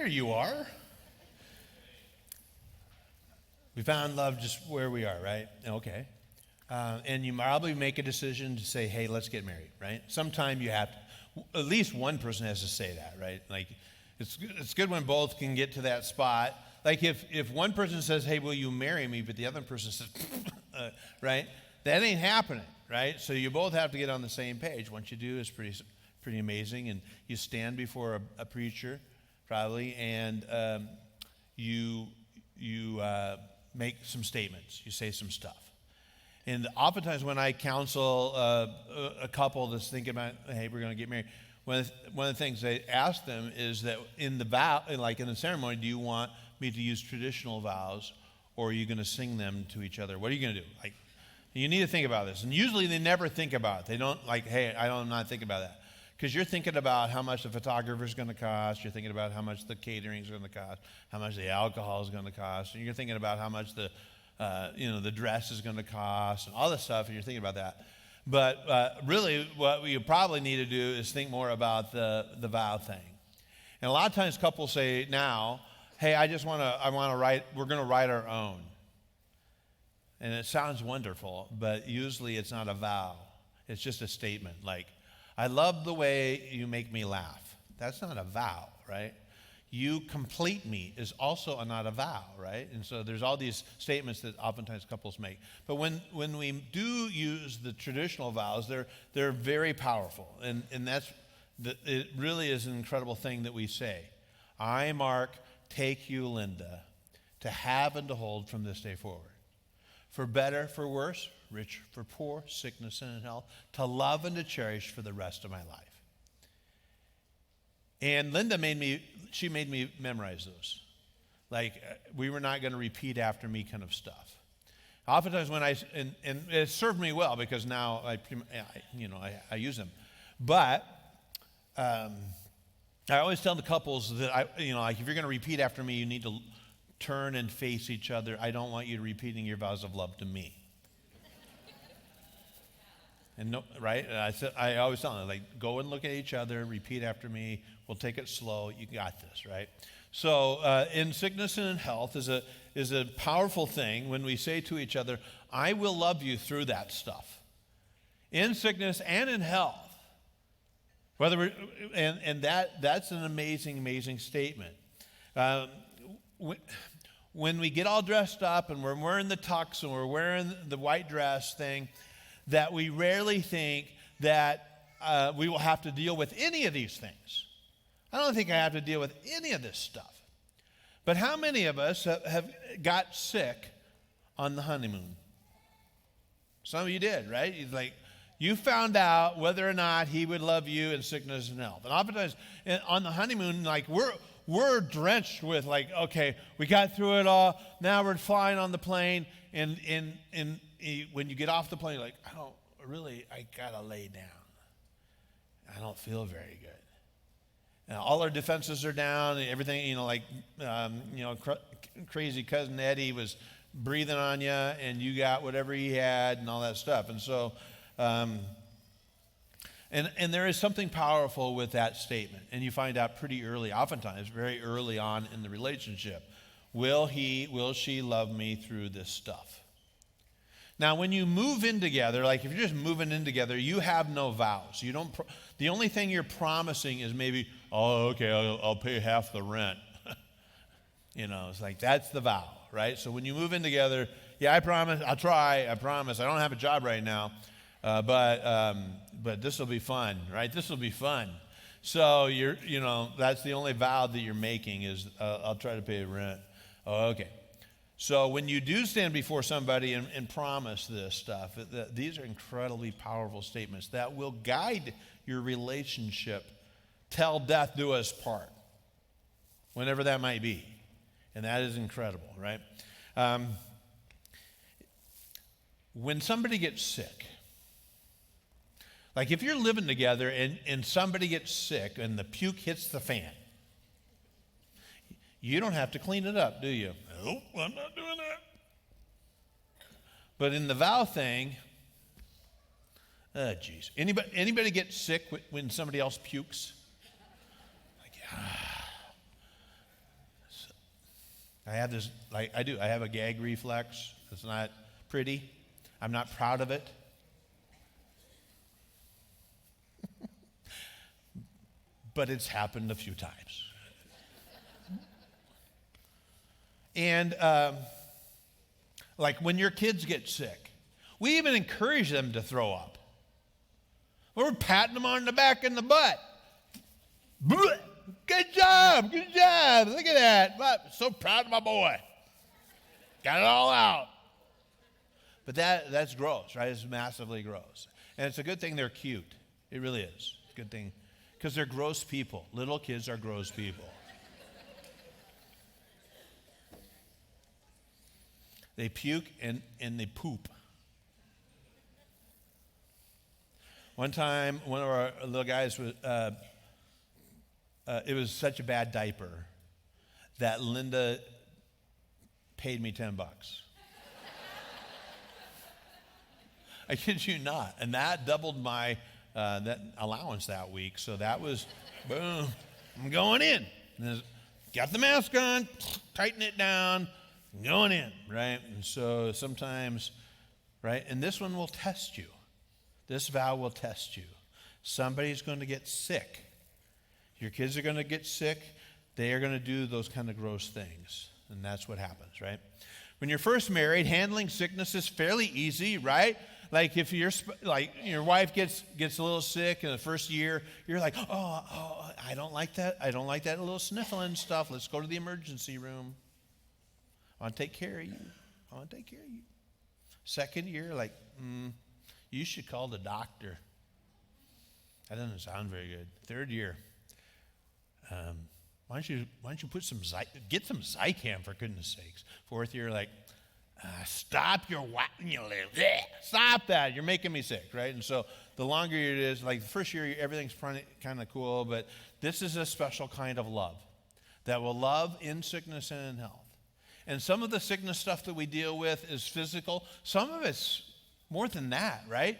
There you are. We found love just where we are, right? Okay. And you probably make a decision to say, hey, let's get married, right? Sometime you have to, at least one person has to say that, right? Like, it's good when both can get to that spot. Like if one person says, hey, will you marry me? But the other person says, right? That ain't happening, right? So you both have to get on the same page. Once you do, it's pretty amazing. And you stand before a preacher, probably, and you make some statements. You say some stuff. And oftentimes when I counsel a couple that's thinking about, hey, we're going to get married, one of the things I ask them is that in the vow, like in the ceremony, do you want me to use traditional vows, or are you going to sing them to each other? What are you going to do? Like, you need to think about this. And usually they never think about it. They don't like, hey, I'm not thinking about that. Because you're thinking about how much the photographer's going to cost. You're thinking about how much the catering's going to cost, how much the alcohol is going to cost. And you're thinking about how much the dress is going to cost and all this stuff, and you're thinking about that. But really what you probably need to do is think more about the vow thing. And a lot of times couples say now, hey, we're going to write our own. And it sounds wonderful, but usually it's not a vow. It's just a statement like, I love the way you make me laugh. That's not a vow, right? You complete me is also not a vow, right? And so there's all these statements that oftentimes couples make. But when we do use the traditional vows, they're very powerful. And it really is an incredible thing that we say. I, Mark, take you, Linda, to have and to hold from this day forward. For better, for worse, rich, for poor, sickness and health, to love and to cherish for the rest of my life. And Linda made me memorize those. Like, we were not going to repeat after me kind of stuff. Oftentimes when and it served me well because now I use them. But I always tell the couples that like if you're going to repeat after me, you need to turn and face each other. I don't want you repeating your vows of love to me. And no, right? And I always tell them, like, go and look at each other, repeat after me. We'll take it slow. You got this, right? So in sickness and in health is a powerful thing when we say to each other, I will love you through that stuff. In sickness and in health. That's an amazing, amazing statement. When we get all dressed up and we're wearing the tux and we're wearing the white dress thing, that we rarely think that we will have to deal with any of these things. I don't think I have to deal with any of this stuff. But how many of us have got sick on the honeymoon? Some of you did, right? You found out whether or not he would love you in sickness and health. And oftentimes on the honeymoon, like we're drenched with like, okay, we got through it all. Now we're flying on the plane, and when you get off the plane, you're like, I gotta lay down. I don't feel very good. And all our defenses are down, and everything, crazy cousin Eddie was breathing on you, and you got whatever he had, and all that stuff. And so, and there is something powerful with that statement, and you find out pretty early, oftentimes very early on in the relationship. Will she love me through this stuff? Now, when you move in together, like if you're just moving in together, you have no vows. You don't. The only thing you're promising is maybe, I'll pay half the rent. It's like that's the vow, right? So when you move in together, yeah, I promise. I'll try. I promise. I don't have a job right now, but this will be fun, right? This will be fun. So that's the only vow that you're making is I'll try to pay rent. Oh, okay. So when you do stand before somebody and promise this stuff, these are incredibly powerful statements that will guide your relationship till death do us part, whenever that might be. And that is incredible, right? When somebody gets sick, like if you're living together and somebody gets sick and the puke hits the fan, you don't have to clean it up, do you? Nope, I'm not doing that. But in the vow thing, anybody get sick when somebody else pukes? Like, I have this, like I do, I have a gag reflex. It's not pretty. I'm not proud of it. But it's happened a few times. And like when your kids get sick, we even encourage them to throw up. We're patting them on the back and the butt. Good job, good job. Look at that. I'm so proud of my boy. Got it all out. But that's gross, right? It's massively gross. And it's a good thing they're cute. It really is. It's a good thing. Because they're gross people. Little kids are gross people. They puke and they poop. One time, one of our little guys was, it was such a bad diaper that Linda paid me $10. I kid you not. And that doubled my that allowance that week. So that was, boom, I'm going in. Got the mask on, tighten it down, going in, right? And so sometimes, right? And this one will test you. This vow will test you. Somebody's going to get sick. Your kids are going to get sick. They are going to do those kind of gross things. And that's what happens, right? When you're first married, handling sickness is fairly easy, right? Like if you're like your wife gets a little sick in the first year, you're like, oh, I don't like that. I don't like that little sniffling stuff. Let's go to the emergency room. I want to take care of you. I want to take care of you. Second year, like, you should call the doctor. That doesn't sound very good. Third year, why don't you put get some Zicam for goodness sakes. Fourth year, like, stop your stop that. You're making me sick, right? And so the longer it is, like the first year, everything's kind of cool, but this is a special kind of love that will love in sickness and in health. And some of the sickness stuff that we deal with is physical. Some of it's more than that, right?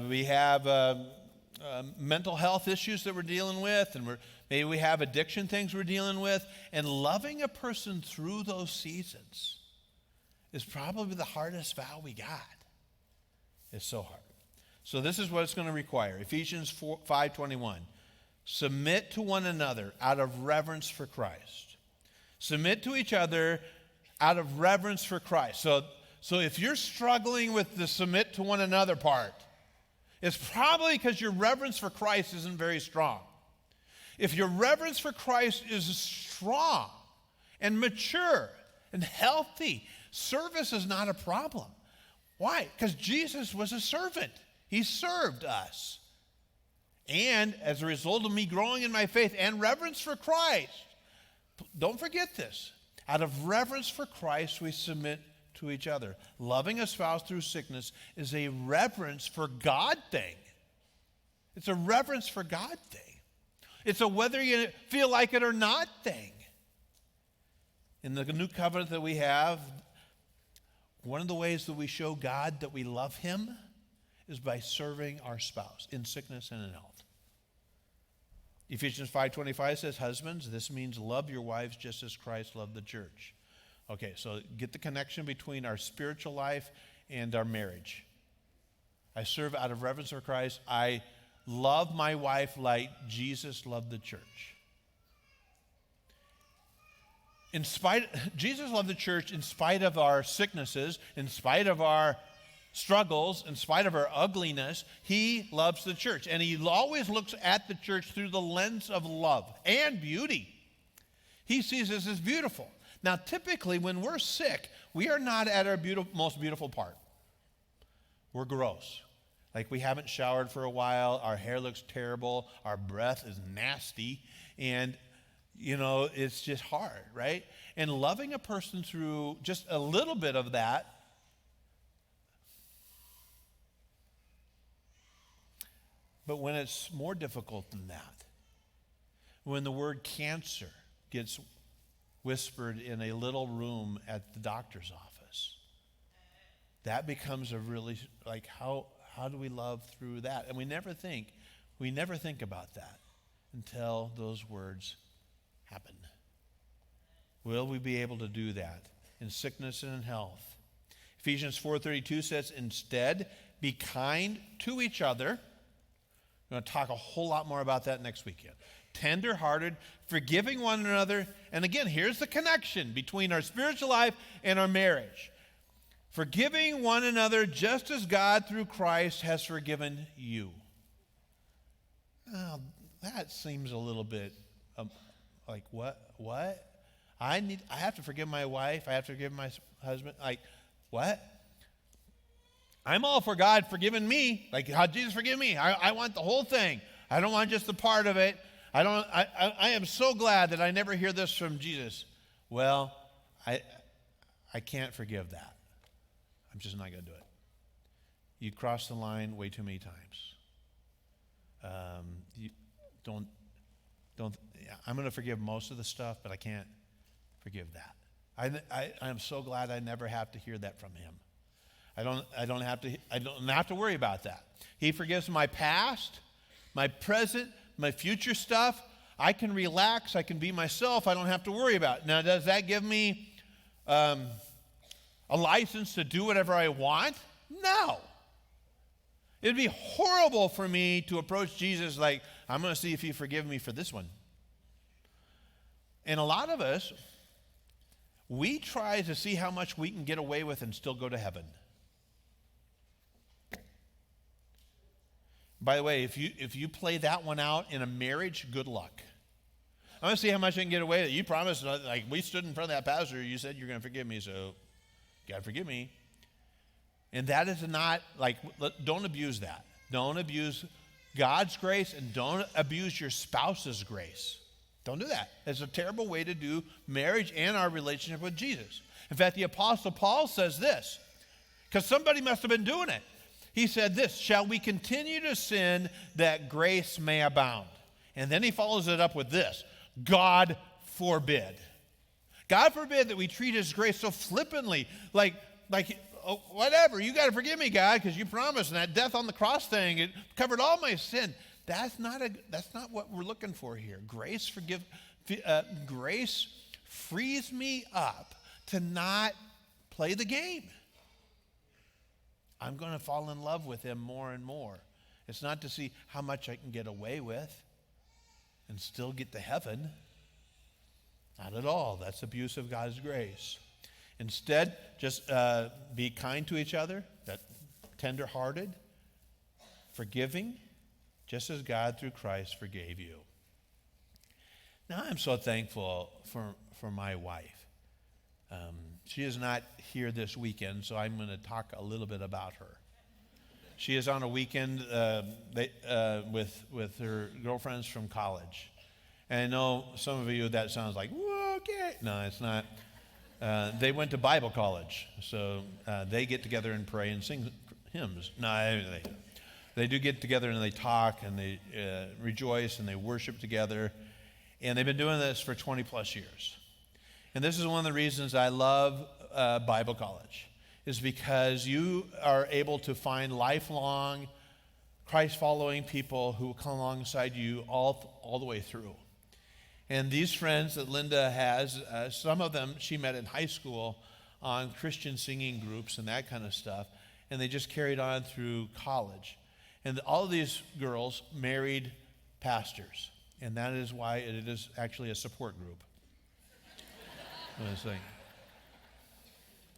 We have mental health issues that we're dealing with, and maybe we have addiction things we're dealing with. And loving a person through those seasons is probably the hardest vow we got. It's so hard. So this is what it's going to require. Ephesians 5:21. Submit to one another out of reverence for Christ. Submit to each other out of reverence for Christ. So if you're struggling with the submit to one another part, it's probably because your reverence for Christ isn't very strong. If your reverence for Christ is strong and mature and healthy, service is not a problem. Why? Because Jesus was a servant. He served us. And as a result of me growing in my faith and reverence for Christ, don't forget this. Out of reverence for Christ, we submit to each other. Loving a spouse through sickness is a reverence for God thing. It's a reverence for God thing. It's a whether you feel like it or not thing. In the new covenant that we have, one of the ways that we show God that we love him is by serving our spouse in sickness and in health. Ephesians 5:25 says, husbands, this means love your wives just as Christ loved the church. Okay, so get the connection between our spiritual life and our marriage. I serve out of reverence for Christ. I love my wife like Jesus loved the church. Jesus loved the church in spite of our sicknesses, in spite of our struggles, in spite of our ugliness. He loves the church. And he always looks at the church through the lens of love and beauty. He sees us as beautiful. Now, typically, when we're sick, we are not at our most beautiful part. We're gross. Like we haven't showered for a while. Our hair looks terrible. Our breath is nasty. And, it's just hard, right? And loving a person through just a little bit of that, but when it's more difficult than that, when the word cancer gets whispered in a little room at the doctor's office, that becomes a really, like, how do we love through that? And we never think about that until those words happen. Will we be able to do that in sickness and in health? Ephesians 4:32 says, instead, be kind to each other. We're going to talk a whole lot more about that next weekend. Tender-hearted, forgiving one another. And again, here's the connection between our spiritual life and our marriage. Forgiving one another just as God through Christ has forgiven you. Now, that seems a little bit like what? I have to forgive my wife. I have to forgive my husband. Like, what? I'm all for God forgiving me. Like how Jesus forgive me. I want the whole thing. I don't want just the part of it. I am so glad that I never hear this from Jesus. Well, I can't forgive that. I'm just not going to do it. You cross the line way too many times. You don't. I'm going to forgive most of the stuff, but I can't forgive that. I am so glad I never have to hear that from him. I don't have to worry about that. He forgives my past, my present, my future stuff. I can relax. I can be myself. I don't have to worry about it. Now, does that give me a license to do whatever I want? No. It'd be horrible for me to approach Jesus like, I'm going to see if he forgives me for this one. And a lot of us, we try to see how much we can get away with and still go to heaven. By the way, if you play that one out in a marriage, good luck. I'm going to see how much I can get away with. You promised, like we stood in front of that pastor, you said you're going to forgive me, so you got to forgive me. And that is not, like, don't abuse that. Don't abuse God's grace and don't abuse your spouse's grace. Don't do that. It's a terrible way to do marriage and our relationship with Jesus. In fact, the Apostle Paul says this, because somebody must have been doing it. He said this, shall we continue to sin that grace may abound? And then he follows it up with this, God forbid. God forbid that we treat his grace so flippantly, like oh, whatever, you got to forgive me, God, because you promised, and that death on the cross thing, it covered all my sin. That's not what we're looking for here. Grace frees me up to not play the game. I'm going to fall in love with him more and more. It's not to see how much I can get away with and still get to heaven. Not at all. That's abuse of God's grace. Instead, just be kind to each other, tender-hearted, forgiving, just as God through Christ forgave you. Now, I'm so thankful for my wife. She is not here this weekend, so I'm going to talk a little bit about her. She is on a weekend with her girlfriends from college. And I know some of you, that sounds like, okay. No, it's not. They went to Bible college, so they get together and pray and sing hymns. No, they do get together and they talk and they rejoice and they worship together. And they've been doing this for 20 plus years. And this is one of the reasons I love Bible college, is because you are able to find lifelong Christ-following people who will come alongside you all the way through. And these friends that Linda has, some of them she met in high school on Christian singing groups and that kind of stuff, and they just carried on through college. And all of these girls married pastors, and that is why it is actually a support group.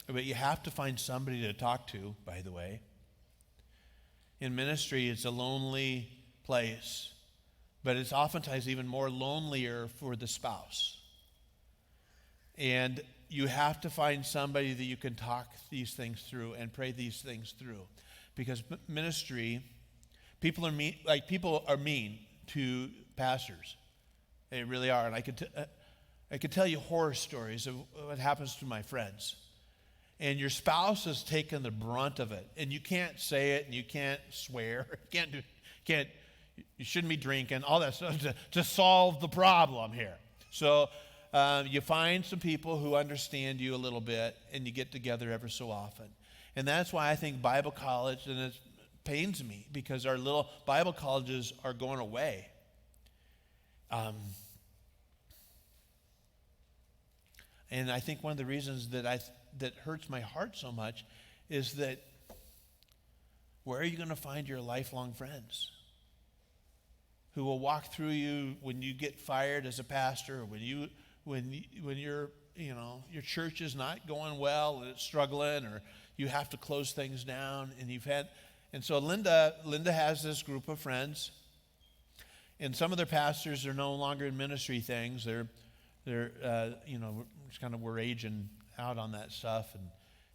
But you have to find somebody to talk to, by the way. In ministry, it's a lonely place, but it's oftentimes even more lonelier for the spouse. And you have to find somebody that you can talk these things through and pray these things through. Because ministry, people are mean to pastors. They really are. And I could tell you horror stories of what happens to my friends. And your spouse has taken the brunt of it. And you can't say it, and you can't swear. You shouldn't be drinking, all that stuff to solve the problem here. So you find some people who understand you a little bit, and you get together ever so often. And that's why I think Bible college, and it pains me, because our little Bible colleges are going away. And I think one of the reasons that hurts my heart so much is that where are you going to find your lifelong friends who will walk through you when you get fired as a pastor, or when you're, your church is not going well and it's struggling, or you have to close things down, and so Linda has this group of friends, and some of their pastors are no longer in ministry things. They're it's kind of, we're aging out on that stuff,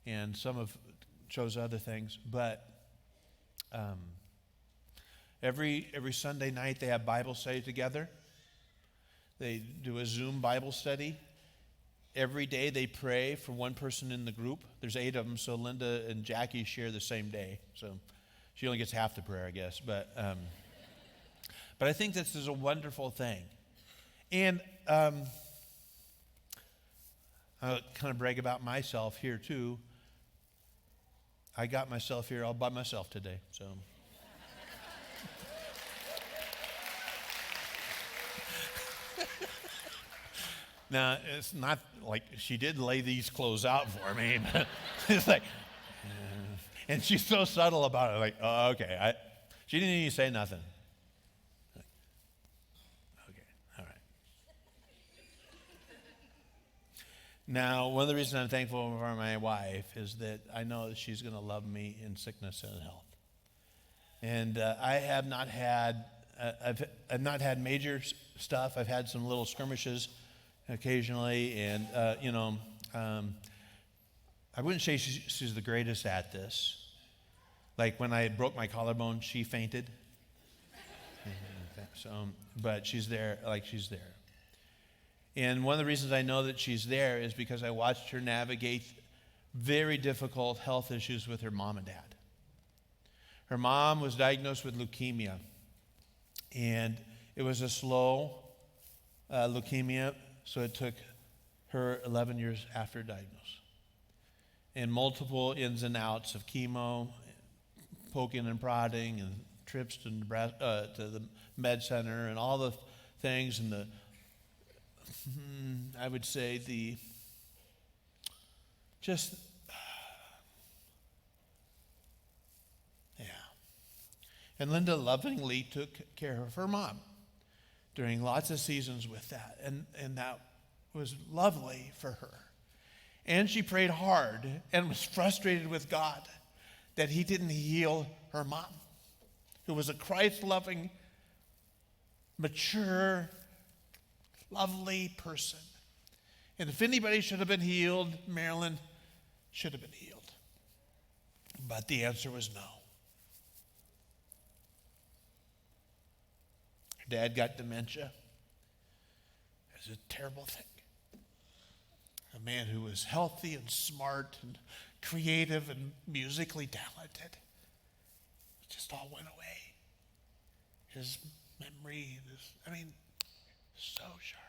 and some have chose other things, but every Sunday night they have Bible study together. They do a Zoom Bible study. Every day they pray for one person in the group. There's 8 of them, so Linda and Jackie share the same day. So she only gets half the prayer, I guess. But I think this is a wonderful thing. And I'll kind of brag about myself here too. I got myself here all by myself today. So. Now, it's not like she did lay these clothes out for me, but it's like, and she's so subtle about it, like, oh, okay. She didn't even say nothing. Okay, all right. Now, one of the reasons I'm thankful for my wife is that I know that she's going to love me in sickness and health. And I have not had, I've not had major stuff. I've had some little skirmishes occasionally, and I wouldn't say she's the greatest at this. Like when I broke my collarbone, she fainted. So, but she's there, she's there. And one of the reasons I know that she's there is because I watched her navigate very difficult health issues with her mom and dad. Her mom was diagnosed with leukemia, and it was a slow leukemia. So it took her 11 years after diagnosis, and multiple ins and outs of chemo, poking and prodding, and trips to the med center, and all the things, and I would say And Linda lovingly took care of her mom during lots of seasons with that. And that was lovely for her. And she prayed hard and was frustrated with God that he didn't heal her mom, who was a Christ-loving, mature, lovely person. And if anybody should have been healed, Marilyn should have been healed. But the answer was no. Dad got dementia. It was a terrible thing. A man who was healthy and smart and creative and musically talented. It just all went away. His memory, so sharp.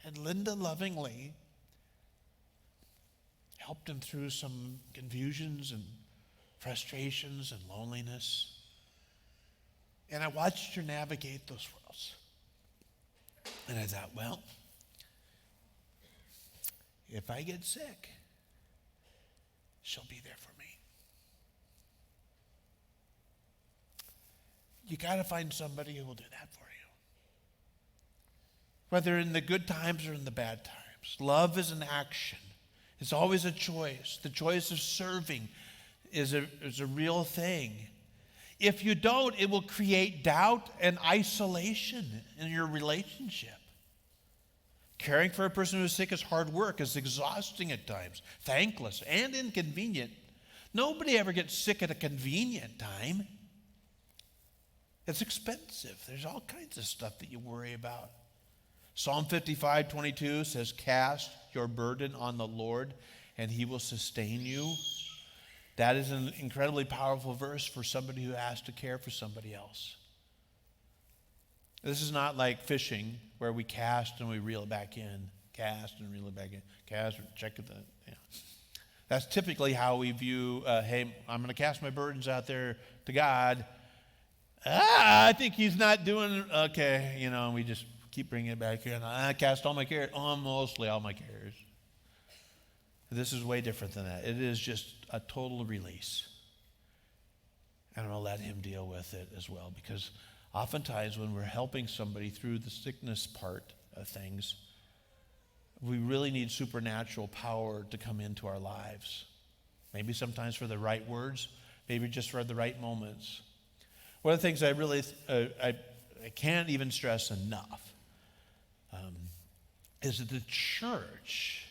And Linda lovingly helped him through some confusions and frustrations and loneliness. And I watched her navigate those worlds. And I thought, well, if I get sick, she'll be there for me. You got to find somebody who will do that for you. Whether in the good times or in the bad times. Love is an action. It's always a choice. The choice of serving is a real thing. If you don't, it will create doubt and isolation in your relationship. Caring for a person who is sick is hard work, is exhausting at times, thankless, and inconvenient. Nobody ever gets sick at a convenient time. It's expensive. There's all kinds of stuff that you worry about. Psalm 55:22 says, "Cast your burden on the Lord, and he will sustain you." That is an incredibly powerful verse for somebody who has to care for somebody else. This is not like fishing where we cast and we reel it back in, cast and reel it back in, cast and check it. That's typically how we view, hey, I'm going to cast my burdens out there to God. I think he's not doing, okay, we just keep bringing it back in. I cast all my cares, mostly all my cares. This is way different than that. It is just a total release. And I'm going to let him deal with it as well, because oftentimes when we're helping somebody through the sickness part of things, we really need supernatural power to come into our lives. Maybe sometimes for the right words, maybe just for the right moments. One of the things I really, I can't even stress enough is that the church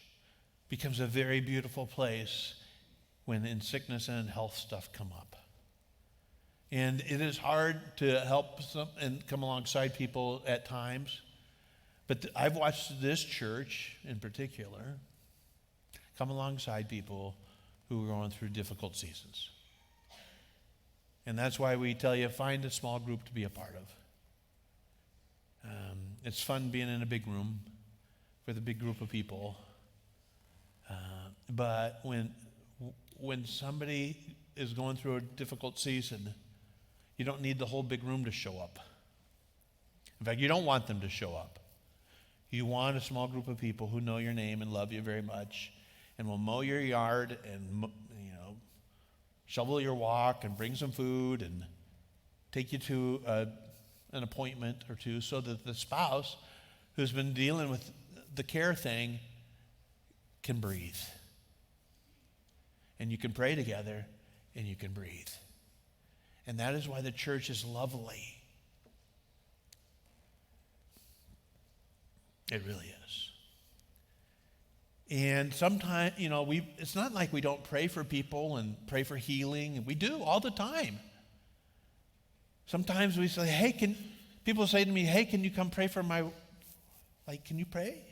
becomes a very beautiful place when in sickness and health stuff come up. And it is hard to help and come alongside people at times. But I've watched this church in particular come alongside people who are going through difficult seasons. And that's why we tell you, find a small group to be a part of. It's fun being in a big room with a big group of people. But when somebody is going through a difficult season, you don't need the whole big room to show up. In fact, you don't want them to show up. You want a small group of people who know your name and love you very much and will mow your yard and shovel your walk and bring some food and take you to an appointment or two, so that the spouse who's been dealing with the care thing can breathe. And you can pray together and you can breathe. And that is why the church is lovely. It really is. And sometimes, it's not like we don't pray for people and pray for healing. We do all the time. Sometimes we say, hey, people say to me, hey, can you come pray for can you pray?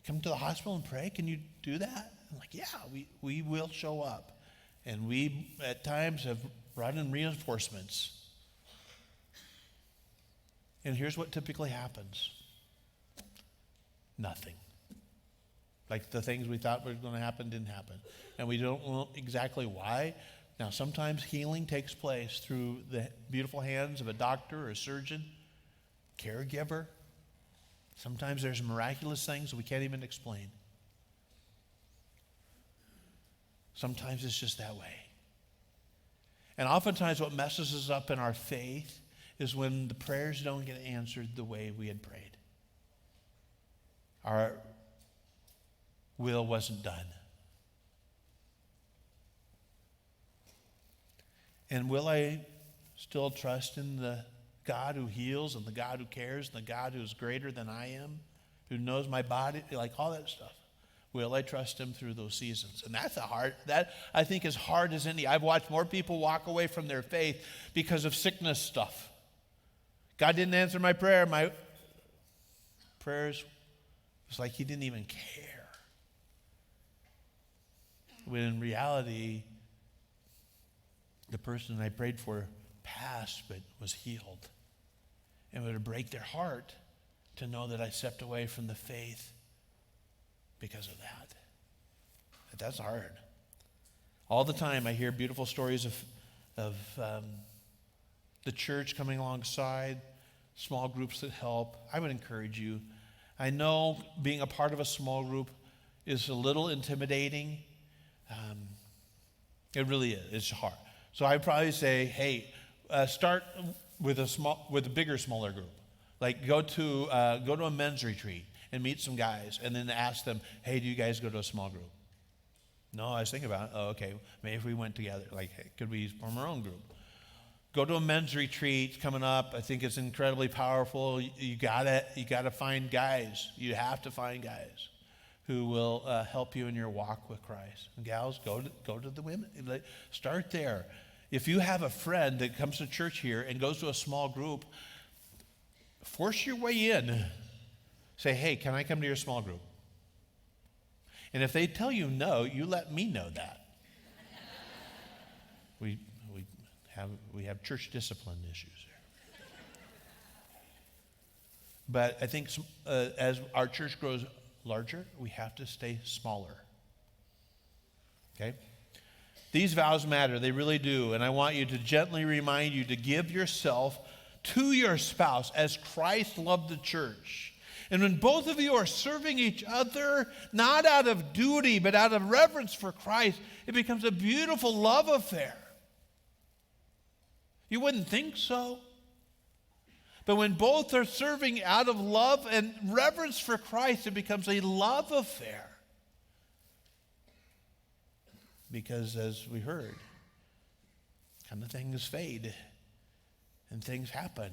Come to the hospital and pray? Can you do that? I'm like, yeah, we will show up. And we, at times, have brought in reinforcements. And here's what typically happens. Nothing. Like the things we thought were going to happen didn't happen. And we don't know exactly why. Now, sometimes healing takes place through the beautiful hands of a doctor or a surgeon, caregiver. Sometimes there's miraculous things we can't even explain. Sometimes it's just that way. And oftentimes what messes us up in our faith is when the prayers don't get answered the way we had prayed. Our will wasn't done. And will I still trust in the God who heals and the God who cares and the God who is greater than I am, who knows my body, like all that stuff? Will I trust him through those seasons? And that I think is hard as any. I've watched more people walk away from their faith because of sickness stuff. God didn't answer my prayer. My prayers, it's like he didn't even care. When in reality, the person I prayed for passed but was healed. And it would break their heart to know that I stepped away from the faith because of that. But that's hard. All the time I hear beautiful stories of the church coming alongside, small groups that help. I would encourage you. I know being a part of a small group is a little intimidating. It really is. It's hard. So I'd probably say, hey, start with a bigger, smaller group. Like go to a men's retreat and meet some guys, and then ask them, hey, do you guys go to a small group? No, I was thinking about it. Oh, okay, maybe if we went together, like, hey, could we form our own group? Go to a men's retreat coming up. I think it's incredibly powerful. You gotta find guys. You have to find guys who will help you in your walk with Christ. And gals, go to the women. Start there. If you have a friend that comes to church here and goes to a small group, force your way in. Say, hey, can I come to your small group? And if they tell you no, you let me know that. We have church discipline issues here. But I think as our church grows larger, we have to stay smaller. Okay? These vows matter. They really do. And I want you to gently remind you to give yourself to your spouse as Christ loved the church. And when both of you are serving each other, not out of duty, but out of reverence for Christ, it becomes a beautiful love affair. You wouldn't think so. But when both are serving out of love and reverence for Christ, it becomes a love affair. Because as we heard, kind of things fade and things happen.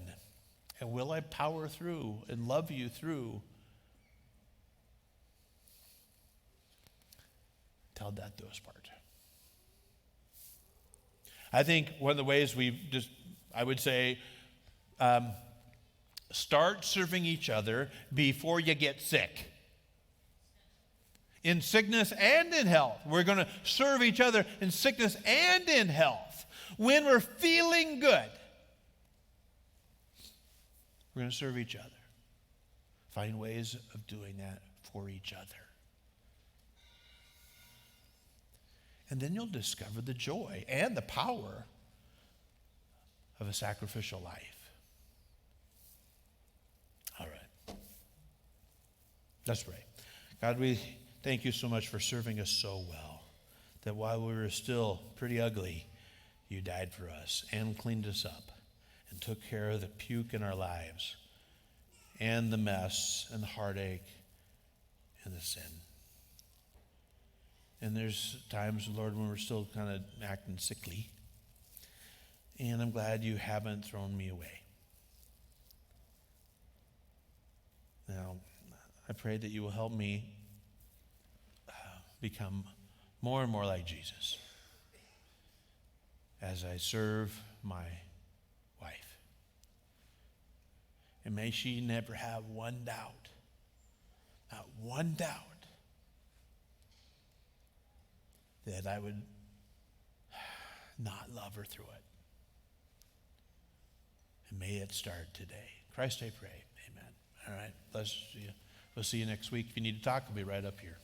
And will I power through and love you through? Tell that to us part. I think one of the ways I would say, start serving each other before you get sick. In sickness and in health. We're going to serve each other in sickness and in health. When we're feeling good, we're going to serve each other. Find ways of doing that for each other. And then you'll discover the joy and the power of a sacrificial life. All right. Let's pray. God, we thank you so much for serving us so well, that while we were still pretty ugly, you died for us and cleaned us up and took care of the puke in our lives and the mess and the heartache and the sin. And there's times, Lord, when we're still kind of acting sickly. And I'm glad you haven't thrown me away. Now, I pray that you will help me become more and more like Jesus as I serve my wife. And may she never have one doubt, not one doubt, that I would not love her through it. And may it start today. In Christ I pray. Amen. All right. We'll see you next week. If you need to talk, I'll be right up here.